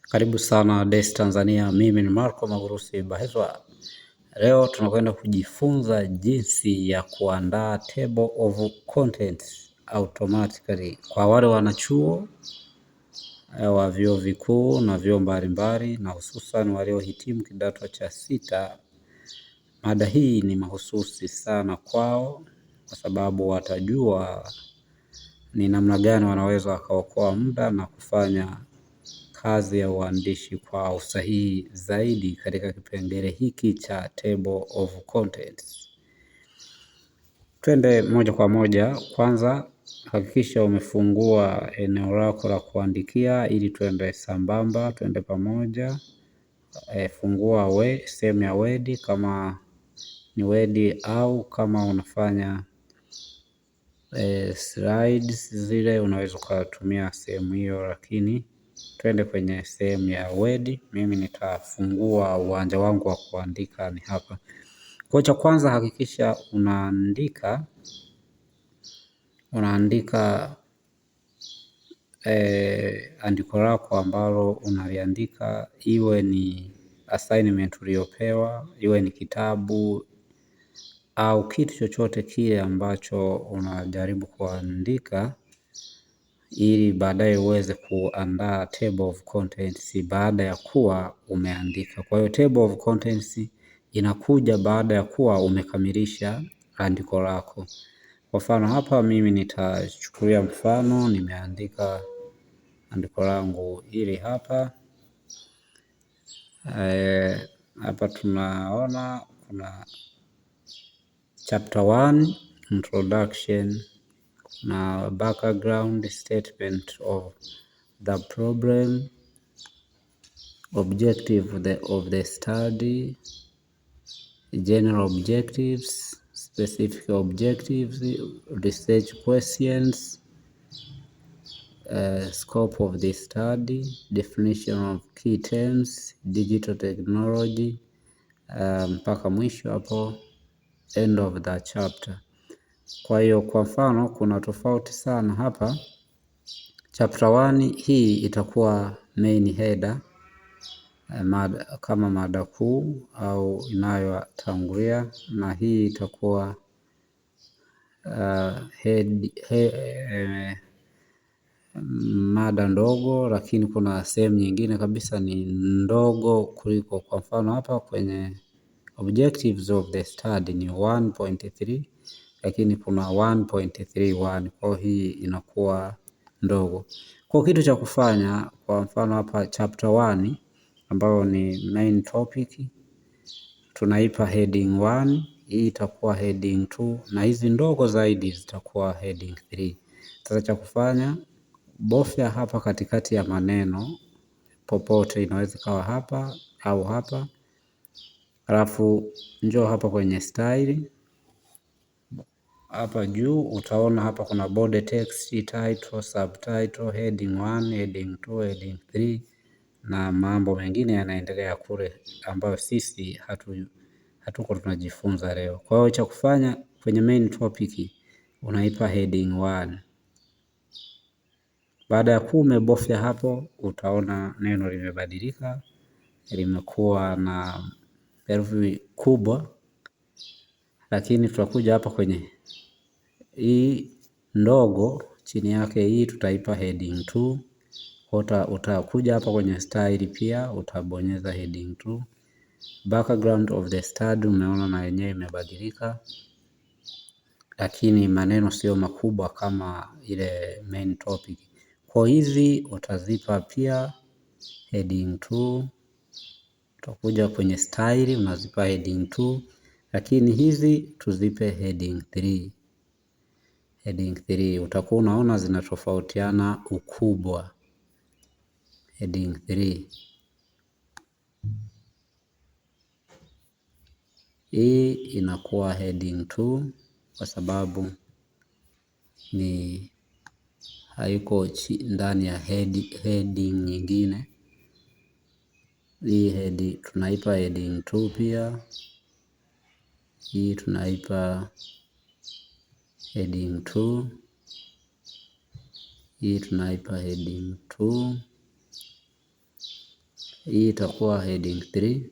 Karibu sana Des Tanzania, mimi ni Marco Magurusi Bahezwa. Leo tunakwenda kujifunza jinsi ya kuandaa table of contents automatically kwa wale wanachuo wa vyuo vikuu na vyuo mbalimbali na hususan waliohitimu kidato cha sita. Mada hii ni mahususi sana kwao kwa sababu watajua ni namna gani wanaweza wakaokoa muda na kufanya kazi ya uandishi kwa usahihi zaidi katika kipengele hiki cha table of contents. Twende moja kwa moja. Kwanza hakikisha umefungua eneo lako la kuandikia ili twende sambamba, twende pamoja. Fungua sehemu ya Word kama ni Word au kama unafanya slides zile unaweza ukatumia sehemu hiyo, lakini twende kwenye sehemu ya Word. Mimi nitafungua uwanja wangu wa kuandika ni hapa. Kwa cha kwanza hakikisha unaandika andiko lako ambalo unaliandika, iwe ni assignment uliopewa, iwe ni kitabu au kitu chochote kile ambacho unajaribu kuandika, ili baadaye uweze kuandaa table of contents baada ya kuwa umeandika. Kwa hiyo table of contents inakuja baada ya kuwa umekamilisha andiko lako. Kwa mfano hapa mimi nitachukulia mfano, nimeandika andiko langu hili hapa. Hapa tunaona kuna chapter 1 introduction na background statement of the problem, objective of the study, general objectives, specific objectives, research questions, scope of the study, definition of key terms, digital technology, mpaka mwisho hapo, end of the chapter. Kwa hiyo kwa mfano kuna tofauti sana hapa. Chapter 1 hii itakuwa main header, kama mada kuu au inayotangulia, na hii itakuwa mada ndogo, lakini kuna sehemu nyingine kabisa ni ndogo kuliko. Kwa mfano hapa kwenye objectives of the study ni 1.3, lakini kuna 1.31, kwa hii inakuwa ndogo. Kwa kitu cha kufanya, kwa mfano hapa chapter 1 ambayo ni main topic, tunaipa heading 1, hii itakuwa heading 2, na hizi ndogo zaidi zitakuwa heading 3. Sasa cha kufanya, bofya hapa katikati ya maneno popote, inaweza kawa hapa au hapa. Alafu njoo hapa kwenye style. Hapa juu utaona hapa kuna body text, title, subtitle, heading 1, heading 2, heading 3 na mambo mengine yanaendelea kule ambayo sisi hatuko tunajifunza leo. Kwa hiyo cha kufanya kwenye main topic unaipa heading 1. Baada ya kuwa umebofya hapo, utaona neno limebadilika, limekuwa na herufi kubwa. Lakini tutakuja hapa kwenye hii ndogo chini yake, hii tutaipa heading 2. Utakuja hapa kwenye style pia utabonyeza heading 2. Background of the study, umeona na yenyewe imebadilika, lakini maneno sio makubwa kama ile main topic. Kwa hizi utazipa pia heading 2. Utakuja kwenye style unazipa heading 2, lakini hizi tuzipe heading 3. Heading 3 utakuwa unaona zinatofautiana ukubwa. Heading 3 hii inakuwa heading 2 kwa sababu ni haiko ndani ya heading nyingine. Hii tunaipa heading 2 pia. Hii tunaipa heading 2. Hii tunaipa heading 2. Hii itakuwa heading 3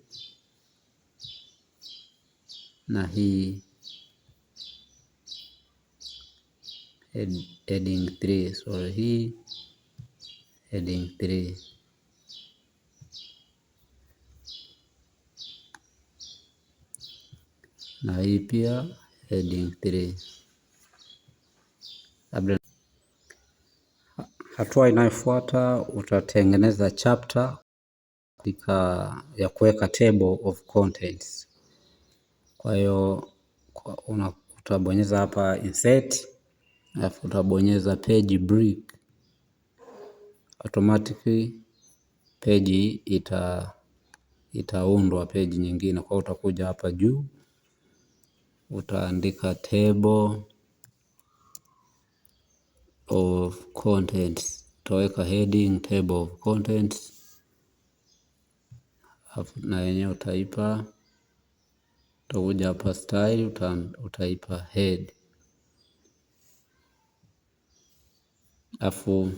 na hii heading 3. So hii heading 3 na hii pia heading 3. Hatua inayofuata utatengeneza chapter ya kuweka table of contents. Kwa hiyo utabonyeza hapa insert, alafu utabonyeza page break. Automatically page itaundwa page nyingine. Kwa hiyo utakuja hapa juu, utaandika table of contents, utaweka heading table of contents, na yenyewe utaipa, utakuja hapa style, utaipa head. Afu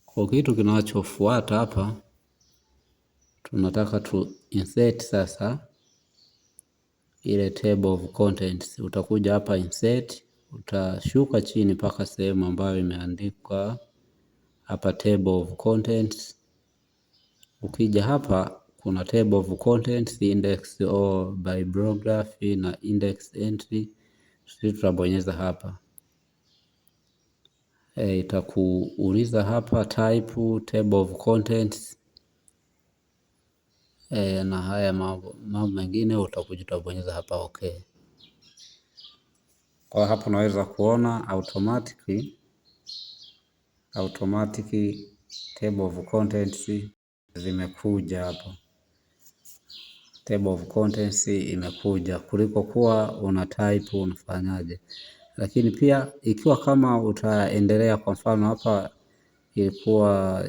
kwa kitu kinachofuata hapa, tunataka tu insert sasa ile table of contents. Utakuja hapa insert, utashuka chini mpaka sehemu ambayo imeandikwa hapa table of contents. Ukija hapa kuna table of contents, index or bibliography na index entry. Sisi tutabonyeza hapa. Itakuuliza hapa type table of contents. Na haya mambo mengine utakuja utabonyeza hapa okay. Kwa hapo unaweza kuona automatic table of contents zimekuja hapo. Table of contents imekuja kuliko kuwa una type unafanyaje. Lakini pia ikiwa kama utaendelea, kwa mfano hapa ilikuwa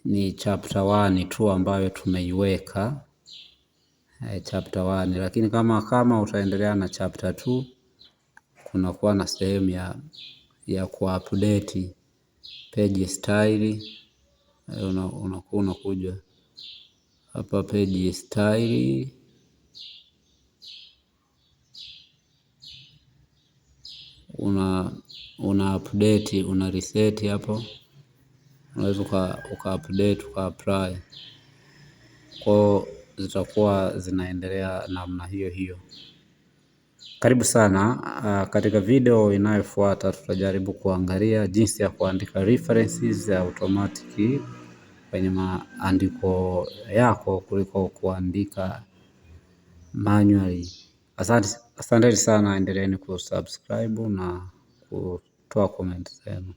ni chapter 1 tu ambayo tumeiweka chapter 1, lakini kama utaendelea na chapter 2 kunakuwa na sehemu ya kuupdate page style. Unakuja hapa page style, una update, una reset hapo, unaweza uka-update uka-apply. Kwa zitakuwa zinaendelea namna hiyo. Karibu sana. Katika video inayofuata tutajaribu kuangalia jinsi ya kuandika references ya automatic kwenye maandiko yako kuliko kuandika manually. Asante sana, endeleeni kusubscribe na kutoa comment zenu.